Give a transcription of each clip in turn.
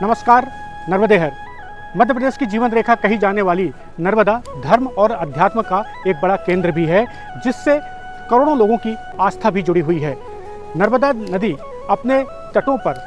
नमस्कार। नर्मदेहर मध्य प्रदेश की जीवन रेखा कही जाने वाली नर्मदा धर्म और अध्यात्म का एक बड़ा केंद्र भी है, जिससे करोड़ों लोगों की आस्था भी जुड़ी हुई है। नर्मदा नदी अपने तटों पर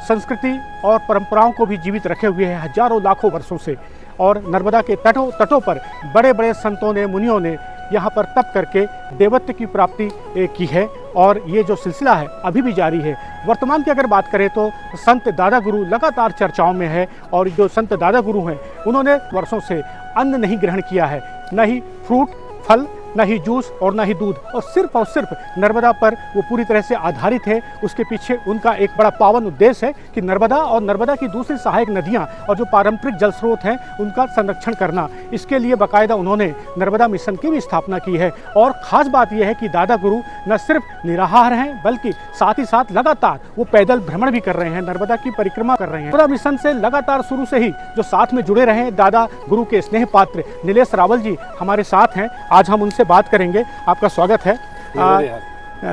संस्कृति और परंपराओं को भी जीवित रखे हुए है हजारों लाखों वर्षों से। और नर्मदा के तटों पर बड़े बड़े संतों ने, मुनियों ने यहाँ पर तप करके देवत्व की प्राप्ति की है और ये जो सिलसिला है अभी भी जारी है। वर्तमान की अगर बात करें तो संत दादा गुरु लगातार चर्चाओं में है और जो संत दादा गुरु हैं उन्होंने वर्षों से अन्न नहीं ग्रहण किया है, न ही फ्रूट फल, न ही जूस और न ही दूध, और सिर्फ नर्मदा पर वो पूरी तरह से आधारित है। उसके पीछे उनका एक बड़ा पावन उद्देश्य है कि नर्मदा और नर्मदा की दूसरी सहायक नदियां और जो पारंपरिक जल स्रोत हैं उनका संरक्षण करना। इसके लिए बाकायदा उन्होंने नर्मदा मिशन की भी स्थापना की है। और ख़ास बात यह है कि दादा गुरु न सिर्फ निराहार हैं बल्कि साथ ही साथ लगातार वो पैदल भ्रमण भी कर रहे हैं, नर्मदा की परिक्रमा कर रहे हैं। नर्मदा मिशन से लगातार शुरू से ही जो साथ में जुड़े रहे दादा गुरु के स्नेह पात्र नीलेश रावल जी हमारे साथ हैं। आज हम उनसे बात करेंगे। आपका स्वागत है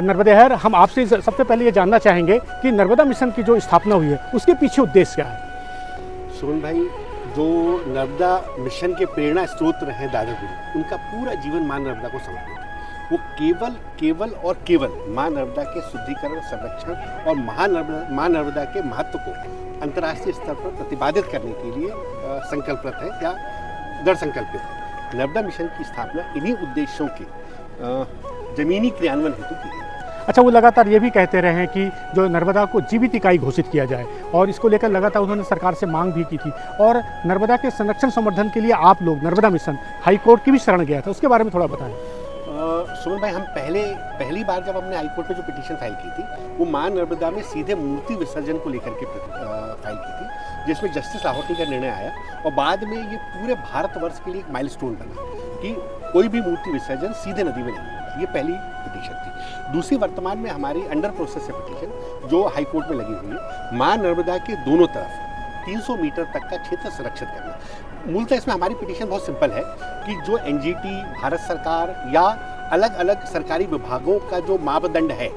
नर्मदेहर। हम आपसे सबसे पहले ये जानना चाहेंगे कि नर्मदा मिशन की जो स्थापना हुई है उसके पीछे उद्देश्य क्या है? सुमन भाई, जो नर्मदा मिशन के प्रेरणा स्रोत रहे दादा गुरु, उनका पूरा जीवन मां नर्मदा को समर्पित है। वो केवल मां नर्मदा के शुद्धिकरण, संरक्षण और मां नर्मदा के महत्व को अंतर्राष्ट्रीय स्तर पर प्रतिपादित करने के लिए संकल्पित है या दृढ़ संकल्पित है। नर्मदा मिशन की स्थापना इन्हीं उद्देश्यों के जमीनी क्रियान्वयन हेतु की है। अच्छा, वो लगातार ये भी कहते रहे हैं कि जो नर्मदा को जीवित इकाई घोषित किया जाए और इसको लेकर लगातार उन्होंने सरकार से मांग भी की थी। और नर्मदा के संरक्षण संवर्धन के लिए आप लोग नर्मदा मिशन हाई कोर्ट की भी शरण गया था, उसके बारे में थोड़ा बताएं। सुमन भाई, हम पहली बार जब हमने हाई कोर्ट में जो पिटीशन फाइल की थी वो मां नर्मदा में सीधे मूर्ति विसर्जन को लेकर के फाइल की थी, जिसमें जस्टिस लाहौटी का निर्णय आया और बाद में ये पूरे भारतवर्ष के लिए एक माइलस्टोन बना कि कोई भी मूर्ति विसर्जन सीधे नदी में नहीं होगा। ये पहली पिटीशन थी। दूसरी, वर्तमान में हमारी अंडर प्रोसेस है पिटीशन जो हाई कोर्ट में लगी हुई है, मां नर्मदा के दोनों तरफ 300 मीटर तक का क्षेत्र संरक्षित करना। मूलतः इसमें हमारी पिटीशन बहुत सिंपल है कि जो एनजीटी, भारत सरकार या अलग अलग सरकारी विभागों का जो मापदंड है,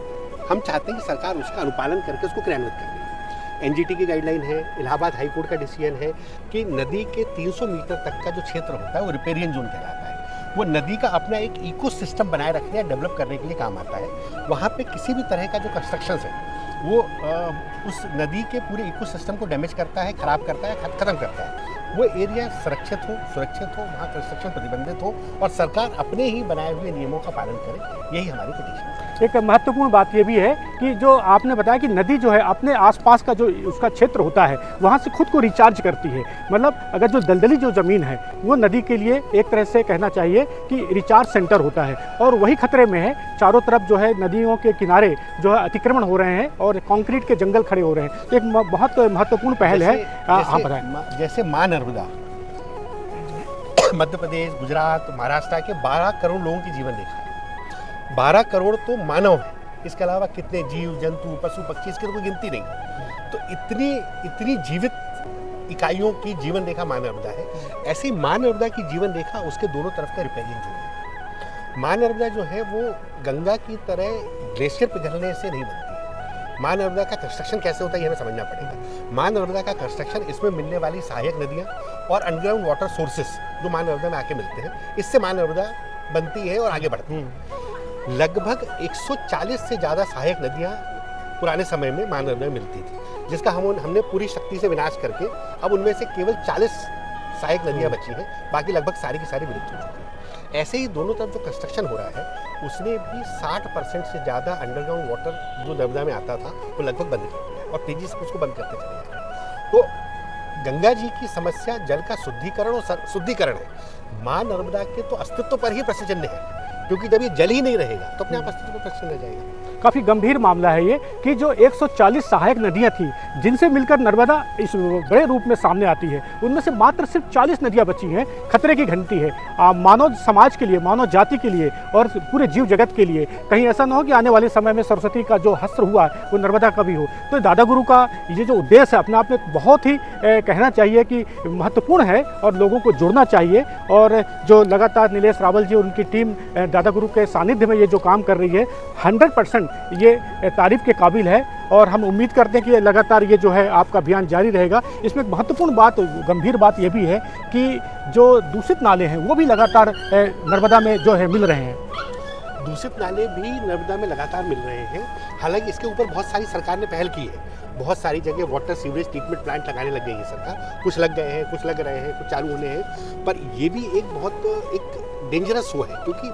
हम चाहते हैं कि सरकार उसका अनुपालन करके उसको क्रियान्वित करे। एनजीटी की गाइडलाइन है, इलाहाबाद हाई कोर्ट का डिसीजन है कि नदी के 300 मीटर तक का जो क्षेत्र होता है वो रिपेरियन जोन कहलाता है। वो नदी का अपना एक इकोसिस्टम बनाए रखने या डेवलप करने के लिए काम आता है। वहाँ पे किसी भी तरह का जो कंस्ट्रक्शंस है वो उस नदी के पूरे इकोसिस्टम को डैमेज करता है, खराब करता है, खत्म करता है। वो एरिया सुरक्षित हो, वहाँ कंस्ट्रक्शन प्रतिबंधित हो और सरकार अपने ही बनाए हुए नियमों का पालन करे। यही हमारी पिटीशन है। एक महत्वपूर्ण बात ये भी है कि जो आपने बताया कि नदी जो है अपने आसपास का जो उसका क्षेत्र होता है वहाँ से खुद को रिचार्ज करती है। मतलब अगर जो दलदली जो ज़मीन है वो नदी के लिए एक तरह से कहना चाहिए कि रिचार्ज सेंटर होता है और वही खतरे में है। चारों तरफ जो है नदियों के किनारे जो है अतिक्रमण हो रहे हैं और कंक्रीट के जंगल खड़े हो रहे हैं। तो एक बहुत महत्वपूर्ण पहल है। हाँ बताएं। जैसे मां नर्मदा मध्य प्रदेश, गुजरात, महाराष्ट्र के 12 करोड़ लोगों की जीवन रेखा है। 12 करोड़ तो मानव है, इसके अलावा कितने जीव जंतु, पशु पक्षी, इसकी तो कोई गिनती नहीं। तो इतनी जीवित इकाइयों की जीवन रेखा मां नर्मदा है। ऐसी मां नर्मदा की जीवन रेखा उसके दोनों तरफ का रिपेरियन जोन है। मां नर्मदा जो है वो गंगा की तरह ग्लेशियर पिघलने से नहीं बनती। मां नर्मदा का कंस्ट्रक्शन कैसे होता है ये हमें समझना पड़ेगा। मां नर्मदा का कंस्ट्रक्शन, इसमें मिलने वाली सहायक नदियाँ और अंडरग्राउंड वाटर सोर्सेस जो मां नर्मदा में आके मिलते हैं, इससे मां नर्मदा बनती है और आगे बढ़ती है। लगभग 140 से ज़्यादा सहायक नदियाँ पुराने समय में मां नर्मदा में मिलती थी, जिसका हमने पूरी शक्ति से विनाश करके अब उनमें से केवल 40 सहायक नदियाँ बची हैं। बाकी लगभग सारी की सारी विलुप्त हो चुकी हैं। ऐसे ही दोनों तरफ जो कंस्ट्रक्शन हो रहा है उसने भी 60% से ज़्यादा अंडरग्राउंड वाटर जो नर्मदा में आता था वो लगभग बंद कर दिया और तेजी से उसको बंद करते चले जा रहे हैं। तो गंगा जी की समस्या जल का शुद्धिकरण और शुद्धिकरण है। मां नर्मदा के तो अस्तित्व पर ही प्रश्नचिन्ह है, क्योंकि जब ये जल ही नहीं रहेगा तो अपने आप अस्तित्व पर प्रश्न रह जाएगा। काफ़ी गंभीर मामला है ये कि जो 140 सहायक नदियां थी जिनसे मिलकर नर्मदा इस बड़े रूप में सामने आती है, उनमें से मात्र सिर्फ 40 नदियां बची हैं। खतरे की घंटी है मानव समाज के लिए, मानव जाति के लिए और पूरे जीव जगत के लिए। कहीं ऐसा ना हो कि आने वाले समय में सरस्वती का जो हस्त्र हुआ वो नर्मदा का भी हो। तो दादा गुरु का ये जो उद्देश्य है अपने आप में बहुत ही कहना चाहिए कि महत्वपूर्ण है और लोगों को जुड़ना चाहिए। और जो लगातार नीलेश रावल जी और उनकी टीम दादा गुरु के सानिध्य में ये जो काम कर रही है 100% ये तारीफ के काबिल है। और हम उम्मीद करते हैं कि लगातार ये जो है आपका अभियान जारी रहेगा। इसमें एक महत्वपूर्ण बात, गंभीर बात ये भी है कि जो दूषित नाले हैं वो भी लगातार नर्मदा में जो है मिल रहे हैं। दूषित नाले भी नर्मदा में लगातार मिल रहे हैं। हालांकि इसके ऊपर बहुत सारी सरकार ने पहल की है। बहुत सारी जगह वाटर सीवरेज ट्रीटमेंट प्लांट लगाने लग गई है सरकार। कुछ लग गए हैं, कुछ लग रहे हैं, कुछ चालू होने हैं। पर ये भी एक बहुत डेंजरस वो है, क्योंकि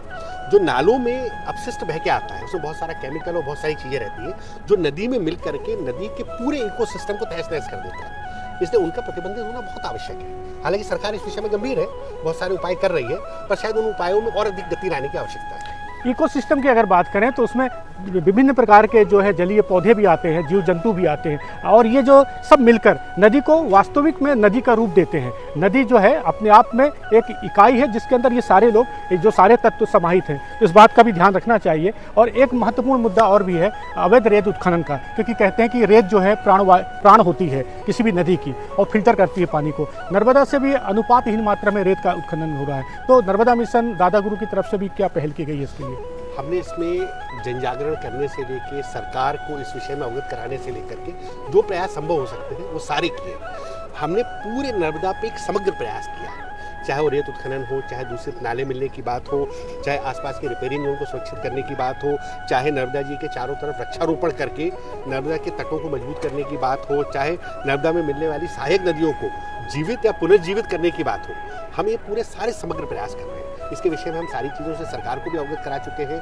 जो नालों में अपशिष्ट बह के आता है उसमें बहुत सारा केमिकल और बहुत सारी चीज़ें रहती हैं जो नदी में मिल करके नदी के पूरे इकोसिस्टम को तहस नहस कर देता है। इसलिए उनका प्रतिबंधित होना बहुत आवश्यक है। हालांकि सरकार इस विषय में गंभीर है, बहुत सारे उपाय कर रही है, पर शायद उन उपायों में और अधिक गति लाने की आवश्यकता है। इकोसिस्टम की अगर बात करें तो उसमें विभिन्न प्रकार के जो है जलीय पौधे भी आते हैं, जीव जंतु भी आते हैं, और ये जो सब मिलकर नदी को वास्तविक में नदी का रूप देते हैं। नदी जो है अपने आप में एक इकाई है जिसके अंदर ये सारे लोग, जो सारे तत्व समाहित हैं। तो इस बात का भी ध्यान रखना चाहिए। और एक महत्वपूर्ण मुद्दा और भी है अवैध रेत उत्खनन का, क्योंकि कहते हैं कि रेत जो है प्राण होती है किसी भी नदी की और फिल्टर करती है पानी को। नर्मदा से भी अनुपातहीन मात्रा में रेत का उत्खनन हो रहा है। तो नर्मदा मिशन दादागुरु की तरफ से भी क्या पहल की गई है इसके लिए? हमने इसमें जन जागरण करने से लेकर सरकार को इस विषय में अवगत कराने से लेकर के जो प्रयास संभव हो सकते हैं वो सारे किए। हमने पूरे नर्मदा पे एक समग्र प्रयास किया, चाहे वो रेत उत्खनन हो, चाहे दूषित नाले मिलने की बात हो, चाहे आसपास के रिपेयरिंग जोन को सुरक्षित करने की बात हो, चाहे नर्मदा जी के चारों तरफ वृक्षारोपण करके नर्मदा के तटों को मजबूत करने की बात हो, चाहे नर्मदा में मिलने वाली सहायक नदियों को जीवित या पुनर्जीवित करने की बात हो। हम ये पूरे सारे समग्र प्रयास कर रहे हैं। इसके विषय में हम सारी चीज़ों से सरकार को भी अवगत करा चुके हैं।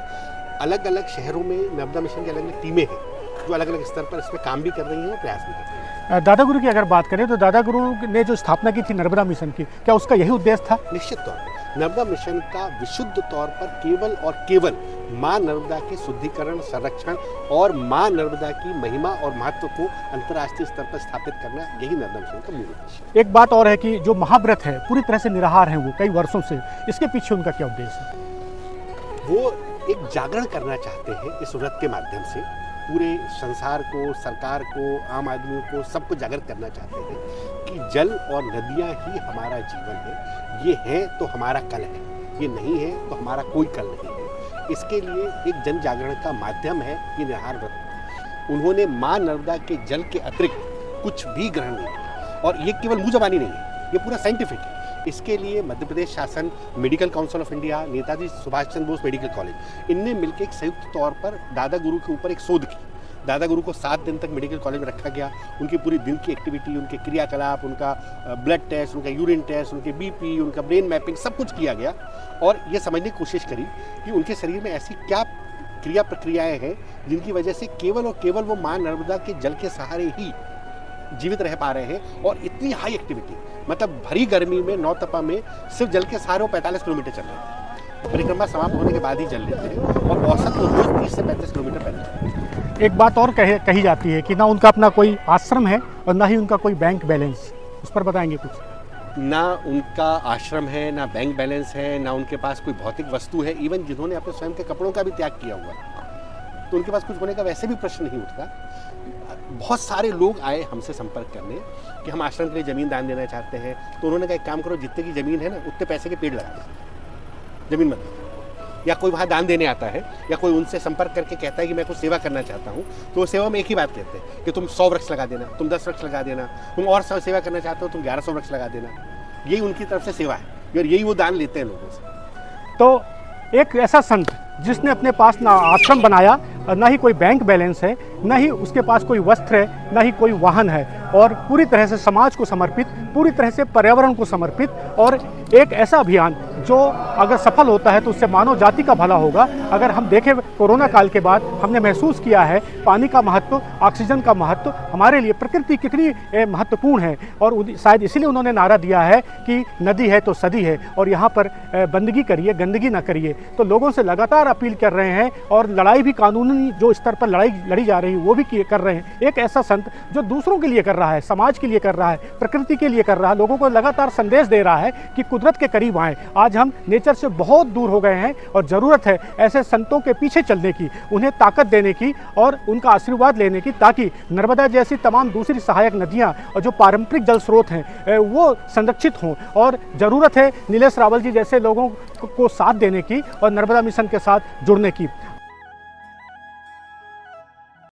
अलग अलग शहरों में नर्मदा मिशन की अलग अलग टीमें हैं जो अलग अलग स्तर पर इस पर काम भी कर रही हैं और प्रयास भी कर रही हैं। दादागुरु की अगर बात करें तो दादागुरु ने जो स्थापना की थी नर्मदा मिशन की, क्या उसका यही उद्देश्य था? निश्चित तौर पर नर्मदा मिशन का विशुद्ध तौर पर केवल और केवल माँ नर्मदा के शुद्धिकरण, संरक्षण और माँ नर्मदा की महिमा और महत्व को अंतर्राष्ट्रीय स्तर पर स्थापित करना, यही नर्मदा मिशन का मूल उद्देश्य है। एक बात और है कि जो महाव्रत है पूरी तरह से निराहार है वो कई वर्षों से, इसके पीछे उनका क्या उद्देश्य है? वो एक जागरण करना चाहते हैं इस व्रत के माध्यम से, पूरे संसार को, सरकार को, आम आदमियों को, सबको जागृत करना चाहते हैं कि जल और नदियाँ ही हमारा जीवन है। ये है तो हमारा कल है, ये नहीं है तो हमारा कोई कल नहीं है। इसके लिए एक जन जागरण का माध्यम है ये निराहार व्रत। उन्होंने माँ नर्मदा के जल के अतिरिक्त कुछ भी ग्रहण नहीं किया, और ये केवल मुँह जबानी नहीं है, ये पूरा साइंटिफिक है। इसके लिए मध्य प्रदेश शासन, medical council of India, Netaji Subhash Chandra Bose medical college, इनने मिलकर एक संयुक्त तौर पर दादागुरु के ऊपर एक शोध की। दादागुरु को 7 दिन तक मेडिकल कॉलेज में रखा गया। उनकी पूरी दिन की एक्टिविटी, उनके क्रियाकलाप, उनका ब्लड टेस्ट, उनका यूरिन टेस्ट, उनके बीपी, उनका ब्रेन मैपिंग, सब कुछ किया गया। और ये समझने की कोशिश करी कि उनके शरीर में ऐसी क्या क्रिया प्रक्रियाएँ हैं जिनकी वजह से केवल और केवल वो माँ नर्मदा के जल के सहारे ही जीवित रह पा रहे हैं। और इतनी हाई एक्टिविटी, मतलब भरी गर्मी में नौतपा में सिर्फ जल के सहारे 45 किलोमीटर चल रहे हैं। परिक्रमा समाप्त होने के बाद ही चल लेते हैं, और औसत वो रोज 30 से 35 किलोमीटर पैदल। एक बात और कही जाती है कि ना उनका अपना कोई आश्रम है और ना ही उनका कोई बैंक बैलेंस, उस पर बताएंगे कुछ? ना उनका आश्रम है, ना बैंक बैलेंस है, ना उनके पास कोई भौतिक वस्तु है। इवन जिन्होंने अपने स्वयं के कपड़ों का भी त्याग किया हुआ, तो उनके पास कुछ होने का वैसे भी प्रश्न नहीं उठता। बहुत सारे लोग आए हमसे संपर्क करने कि हम आश्रम के लिए ज़मीन दान देना चाहते हैं। तो उन्होंने कहा एक काम करो, जितने की ज़मीन है ना उतने पैसे के पेड़ लगा दो, ज़मीन मत दो। या कोई वहाँ दान देने आता है, या कोई उनसे संपर्क करके कहता है कि मैं कुछ सेवा करना चाहता हूँ, तो वो सेवा में एक ही बात कहते हैं कि तुम 100 वृक्ष लगा देना, तुम 10 वृक्ष लगा देना, तुम और सेवा करना चाहते हो तुम 1100 वृक्ष लगा देना। यही उनकी तरफ से सेवा है और यही वो दान लेते हैं लोगों से। तो एक ऐसा संत जिसने अपने पास ना आश्रम बनाया, ना ही कोई बैंक बैलेंस है, ना ही उसके पास कोई वस्त्र है, ना ही कोई वाहन है, और पूरी तरह से समाज को समर्पित, पूरी तरह से पर्यावरण को समर्पित, और एक ऐसा अभियान जो अगर सफल होता है तो उससे मानव जाति का भला होगा। अगर हम देखें कोरोना काल के बाद हमने महसूस किया है पानी का महत्व, ऑक्सीजन का महत्व, हमारे लिए प्रकृति कितनी महत्वपूर्ण है। और शायद इसीलिए उन्होंने नारा दिया है कि नदी है तो सदी है, और यहाँ पर बंदगी करिए, गंदगी ना करिए। तो लोगों से लगातार अपील कर रहे हैं, और लड़ाई भी कानूनी जो स्तर पर लड़ाई लड़ी जा रही है वो भी कर रहे हैं। एक ऐसा संत जो दूसरों के लिए कर रहा है, समाज के लिए कर रहा है, प्रकृति के लिए कर रहा है, लोगों को लगातार संदेश दे रहा है कि कुदरत के करीब आएँ। आज हम नेचर से बहुत दूर हो गए हैं, और ज़रूरत है ऐसे संतों के पीछे चलने की, उन्हें ताकत देने की और उनका आशीर्वाद लेने की, ताकि नर्मदा जैसी तमाम दूसरी सहायक नदियां और जो पारंपरिक जल स्रोत हैं वो संरक्षित हों। और ज़रूरत है नीलेश रावल जी जैसे लोगों को साथ देने की और नर्मदा मिशन के साथ जुड़ने की।